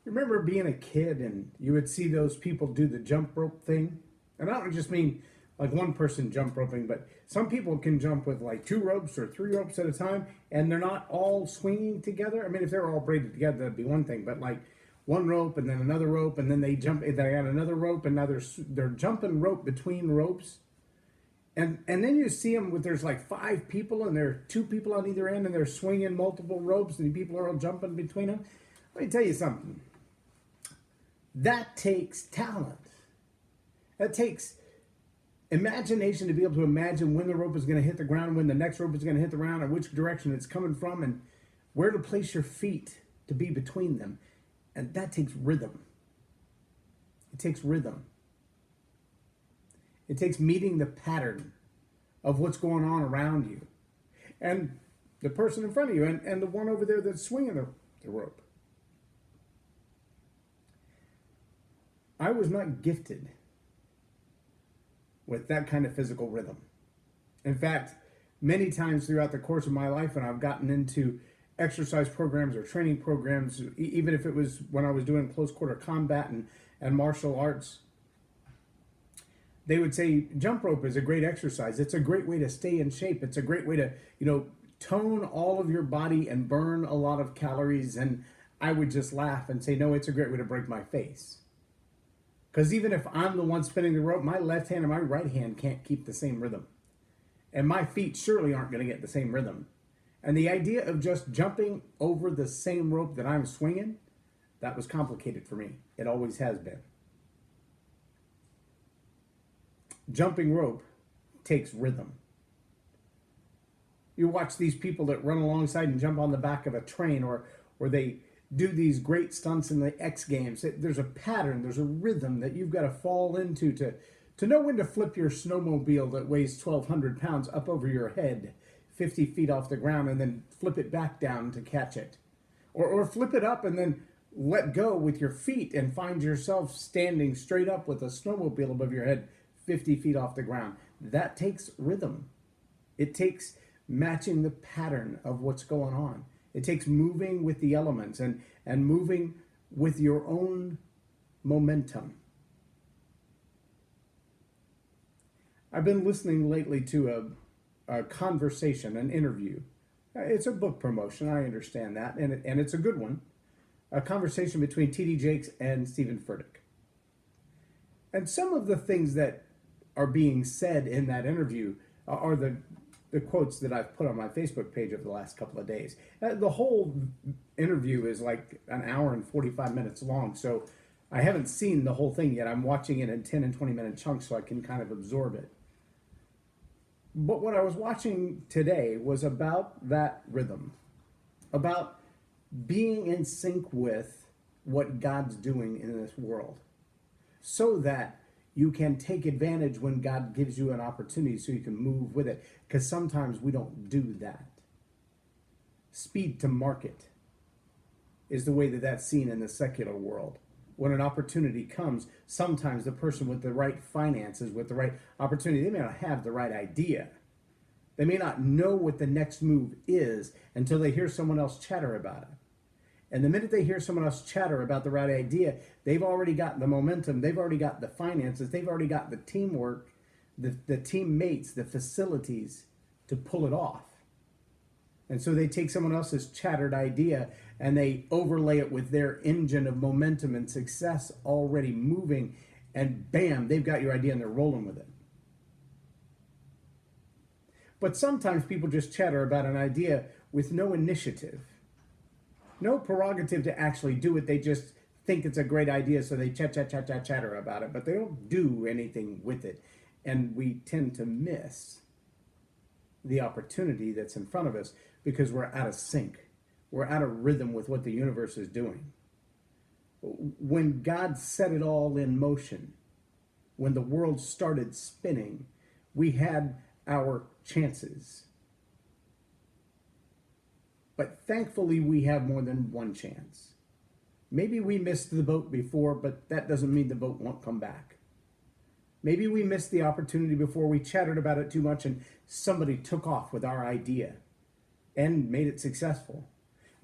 Remember being a kid and you would see those people do the jump rope thing? And I don't just mean like one person jump roping, but some people can jump with like two ropes or three ropes at a time, and they're not all swinging together. I mean, if they're all braided together, that'd be one thing, but like one rope and then another rope, and then they jump, they got another rope, and now they're jumping rope between ropes. And then you see them with there's like five people and there are two people on either end and they're swinging multiple ropes and people are all jumping between them. Let me tell you something. That takes talent. That takes imagination to be able to imagine when the rope is going to hit the ground, when the next rope is going to hit the ground, and which direction it's coming from, and where to place your feet to be between them. And that takes rhythm. It takes rhythm. It takes meeting the pattern of what's going on around you and the person in front of you and the one over there that's swinging the rope. I was not gifted with that kind of physical rhythm. In fact, many times throughout the course of my life, when I've gotten into exercise programs or training programs, even if it was when I was doing close quarter combat and martial arts, they would say jump rope is a great exercise. It's a great way to stay in shape. It's a great way to, tone all of your body and burn a lot of calories. And I would just laugh and say, no, it's a great way to break my face. Because even if I'm the one spinning the rope, my left hand and my right hand can't keep the same rhythm. And my feet surely aren't going to get the same rhythm. And the idea of just jumping over the same rope that I'm swinging, that was complicated for me. It always has been. Jumping rope takes rhythm. You watch these people that run alongside and jump on the back of a train, or they do these great stunts in the X Games. There's a pattern, there's a rhythm that you've got to fall into to know when to flip your snowmobile that weighs 1,200 pounds up over your head 50 feet off the ground and then flip it back down to catch it. Or flip it up and then let go with your feet and find yourself standing straight up with a snowmobile above your head 50 feet off the ground. That takes rhythm. It takes matching the pattern of what's going on. It takes moving with the elements and moving with your own momentum. I've been listening lately to a conversation, an interview. It's a book promotion, I understand that, and it's a good one. A conversation between T.D. Jakes and Stephen Furtick. And some of the things that are being said in that interview are the quotes that I've put on my Facebook page over the last couple of days. The whole interview is like an hour and 45 minutes long, so I haven't seen the whole thing yet. I'm watching it in 10 and 20 minute chunks so I can kind of absorb it. But what I was watching today was about that rhythm, about being in sync with what God's doing in this world, so that you can take advantage when God gives you an opportunity so you can move with it. Because sometimes we don't do that. Speed to market is the way that that's seen in the secular world. When an opportunity comes, sometimes the person with the right finances, with the right opportunity, they may not have the right idea. They may not know what the next move is until they hear someone else chatter about it. And the minute they hear someone else chatter about the right idea, they've already got the momentum, they've already got the finances, they've already got the teamwork, the teammates, the facilities to pull it off. And so they take someone else's chattered idea and they overlay it with their engine of momentum and success already moving, and bam, they've got your idea and they're rolling with it. But sometimes people just chatter about an idea with no initiative. No prerogative to actually do it. They just think it's a great idea, so they chatter about it, but they don't do anything with it. And we tend to miss the opportunity that's in front of us because we're out of sync. We're out of rhythm with what the universe is doing. When God set it all in motion, when the world started spinning, we had our chances. But thankfully, we have more than one chance. Maybe we missed the boat before, but that doesn't mean the boat won't come back. Maybe we missed the opportunity before, we chattered about it too much and somebody took off with our idea and made it successful.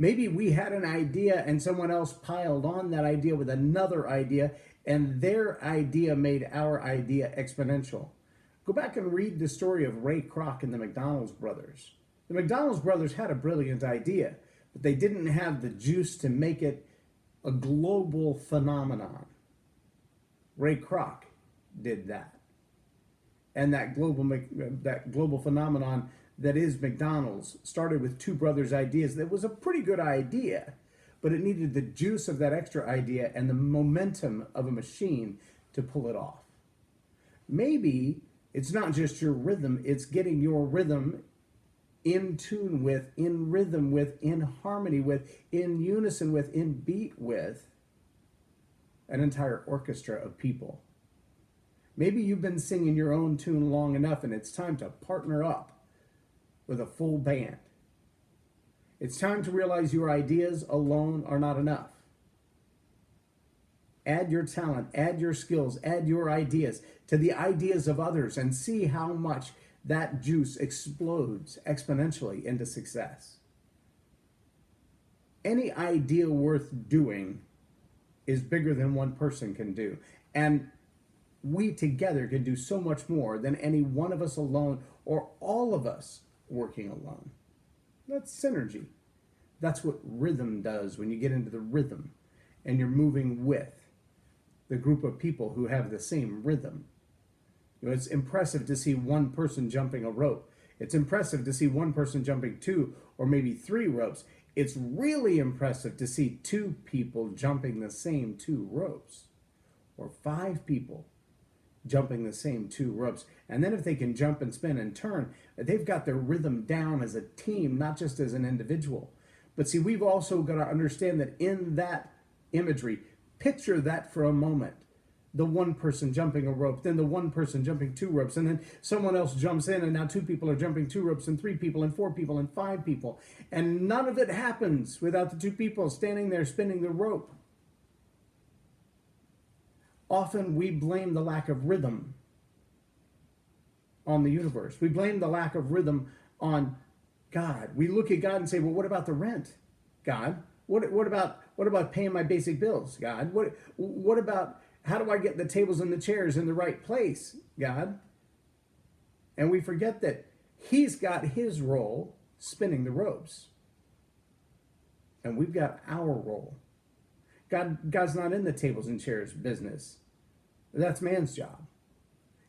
Maybe we had an idea and someone else piled on that idea with another idea, and their idea made our idea exponential. Go back and read the story of Ray Kroc and the McDonald's brothers. The McDonald's brothers had a brilliant idea, but they didn't have the juice to make it a global phenomenon. Ray Kroc did that. And that global phenomenon that is McDonald's started with two brothers' ideas. That was a pretty good idea, but it needed the juice of that extra idea and the momentum of a machine to pull it off. Maybe it's not just your rhythm, it's getting your rhythm in tune with, in rhythm with, in harmony with, in unison with, in beat with an entire orchestra of people. Maybe you've been singing your own tune long enough and it's time to partner up with a full band. It's time to realize your ideas alone are not enough. Add your talent, add your skills, add your ideas to the ideas of others and see how much that juice explodes exponentially into success. Any idea worth doing is bigger than one person can do. And we together can do so much more than any one of us alone or all of us working alone. That's synergy. That's what rhythm does when you get into the rhythm and you're moving with the group of people who have the same rhythm. You know, it's impressive to see one person jumping a rope. It's impressive to see one person jumping 2 or maybe 3 ropes. It's really impressive to see 2 people jumping the same 2 ropes, or 5 people jumping the same 2 ropes. And then if they can jump and spin and turn, they've got their rhythm down as a team, not just as an individual. But see, we've also got to understand that in that imagery, picture that for a moment. The one person jumping a rope, then the one person jumping 2 ropes, and then someone else jumps in, and now 2 people are jumping 2 ropes, and 3 people, and 4 people, and 5 people. And none of it happens without the 2 people standing there spinning the rope. Often we blame the lack of rhythm on the universe. We blame the lack of rhythm on God. We look at God and say, well, what about the rent, God? What about paying my basic bills, God? What about, how do I get the tables and the chairs in the right place, God? And we forget that He's got His role spinning the ropes. And we've got our role. God's not in the tables and chairs business. That's man's job.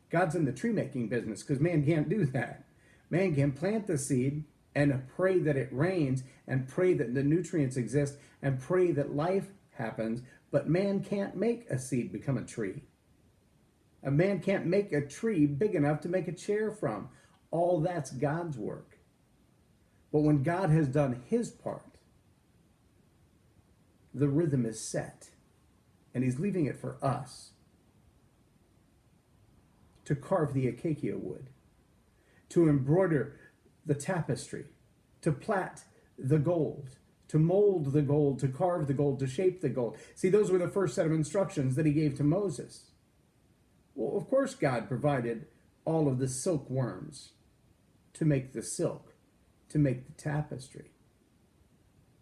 God's in the tree making business because man can't do that. Man can plant the seed and pray that it rains and pray that the nutrients exist and pray that life happens, but man can't make a seed become a tree. A man can't make a tree big enough to make a chair from. All that's God's work. But when God has done His part, the rhythm is set, and He's leaving it for us to carve the acacia wood, to embroider the tapestry, to plait the gold, to mold the gold, to carve the gold, to shape the gold. See, those were the first set of instructions that He gave to Moses. Well, of course, God provided all of the silkworms to make the silk, to make the tapestry.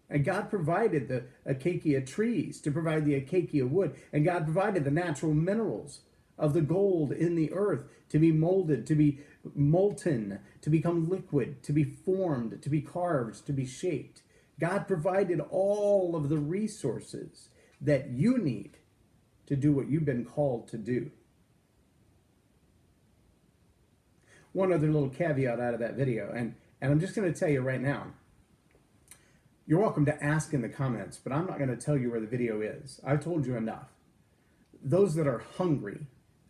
And God provided the acacia trees to provide the acacia wood. And God provided the natural minerals of the gold in the earth to be molded, to be molten, to become liquid, to be formed, to be carved, to be shaped. God provided all of the resources that you need to do what you've been called to do. One other little caveat out of that video, and I'm just going to tell you right now, you're welcome to ask in the comments, but I'm not going to tell you where the video is. I've told you enough. Those that are hungry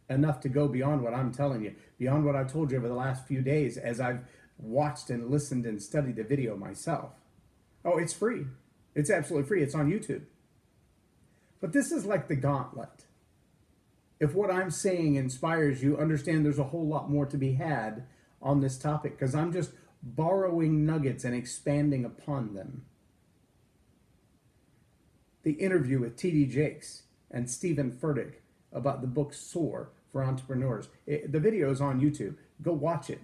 enough to go beyond what I'm telling you, beyond what I've told you over the last few days as I've watched and listened and studied the video myself. Oh, it's free. It's absolutely free. It's on YouTube. But this is like the gauntlet. If what I'm saying inspires you, understand there's a whole lot more to be had on this topic because I'm just borrowing nuggets and expanding upon them. The interview with T.D. Jakes and Stephen Furtick about the book Soar for Entrepreneurs. The video is on YouTube. Go watch it.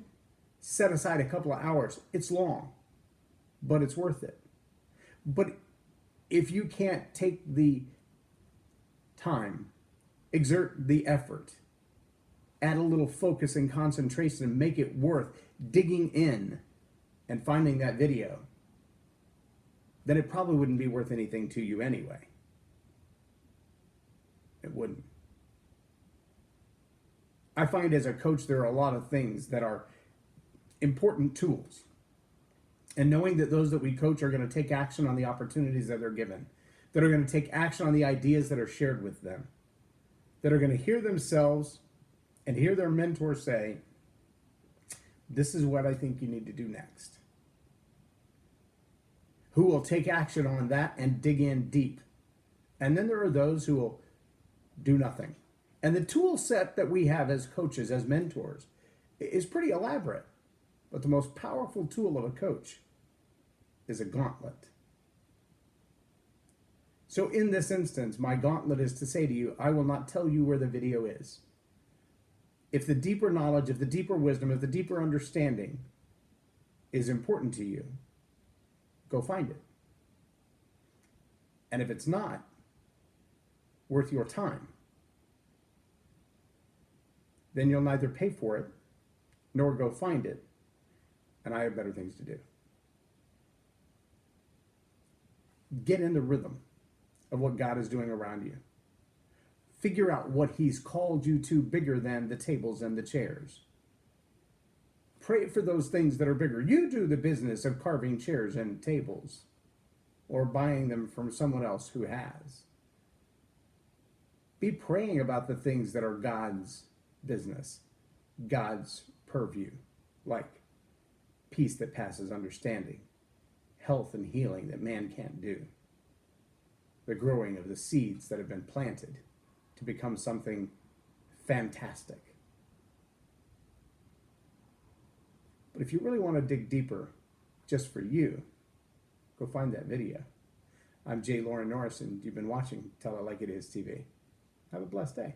Set aside a couple of hours. It's long, but it's worth it. But if you can't take the time, exert the effort, add a little focus and concentration and make it worth digging in and finding that video, then it probably wouldn't be worth anything to you anyway. It wouldn't. I find as a coach there are a lot of things that are important tools. And knowing that those that we coach are going to take action on the opportunities that they're given, that are going to take action on the ideas that are shared with them, that are going to hear themselves and hear their mentor say, this is what I think you need to do next. Who will take action on that and dig in deep. And then there are those who will do nothing. And the tool set that we have as coaches, as mentors, is pretty elaborate. But the most powerful tool of a coach is a gauntlet. So in this instance, my gauntlet is to say to you, I will not tell you where the video is. If the deeper knowledge, if the deeper wisdom, if the deeper understanding is important to you, go find it. And if it's not worth your time, then you'll neither pay for it nor go find it. And I have better things to do. Get in the rhythm of what God is doing around you. Figure out what he's called you to bigger than the tables and the chairs. Pray for those things that are bigger. You do the business of carving chairs and tables or buying them from someone else who has. Be praying about the things that are God's business, God's purview, like peace that passes understanding, health and healing that man can't do, the growing of the seeds that have been planted to become something fantastic. But if you really want to dig deeper just for you, go find that video. I'm J Loren Norris, and you've been watching Tell It Like It Is TV. Have a blessed day.